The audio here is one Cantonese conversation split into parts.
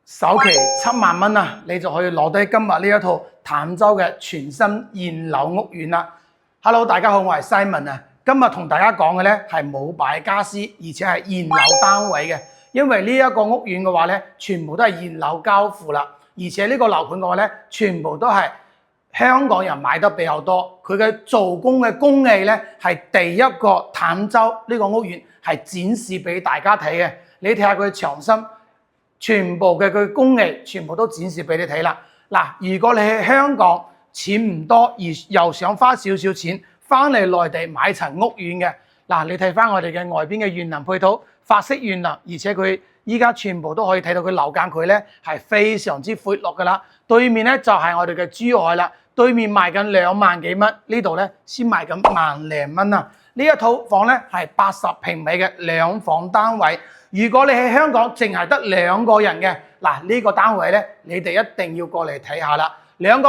首期7萬蚊啊，你就可以攞低今日呢一套淡州嘅全新現樓屋苑啦。Hello， 大家好，我係 Simon 啊。今日同大家講嘅咧係冇擺家私，而且係現樓單位嘅。因為呢一個屋苑嘅話咧，全部都係現樓交付啦，而且呢個樓盤嘅話咧，全部都係香港人買得比較多。佢嘅做工嘅工藝咧係第一個淡州呢個屋苑係展示俾大家睇嘅。你睇下佢牆身。全部嘅佢工藝全部都展示俾你睇啦。嗱，如果你喺香港錢唔多，而又想花少少錢翻嚟內地買層屋苑嘅，嗱，你睇翻我哋嘅外邊嘅園林配套，法式園林，而且佢依家全部都可以睇到佢樓間距咧係非常之闊落噶啦。對面咧就係我哋嘅珠海啦，對面賣緊2萬幾蚊，呢度咧先賣緊萬零蚊啊！呢一套房咧係80平米嘅2房單位。如果你喺香港淨係得2個人嘅，嗱，呢個單位咧，你哋一定要過嚟睇下啦。兩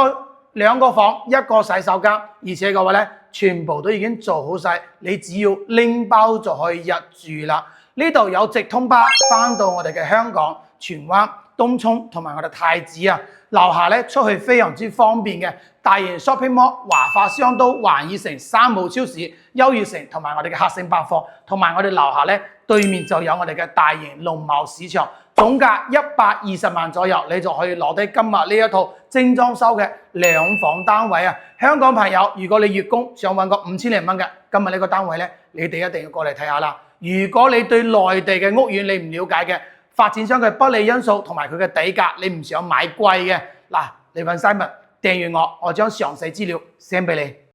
個房一個洗手間，而且嘅話咧，全部都已經做好晒，你只要拎包就可以入住啦。呢度有直通巴翻到我哋嘅香港、荃灣、東涌同埋我哋太子啊。樓下咧出去非常之方便嘅，大型 shopping mall、華發商都、環宇城、三無超市、優越城同埋我哋嘅客盛百貨，同埋我哋樓下咧對面就有我哋嘅大型農貿市場，總價120萬左右，你就可以攞低今日呢一套精裝修嘅2房單位啊！香港朋友，如果你月供想揾個5000零蚊嘅，今日呢個單位咧，你哋一定要過嚟睇下啦。如果你對內地嘅屋苑你唔了解嘅，發展商嘅不利因素同埋佢嘅底價，你唔想買貴嘅，嗱，你揾Simon訂閱我將詳細資料 send 俾你。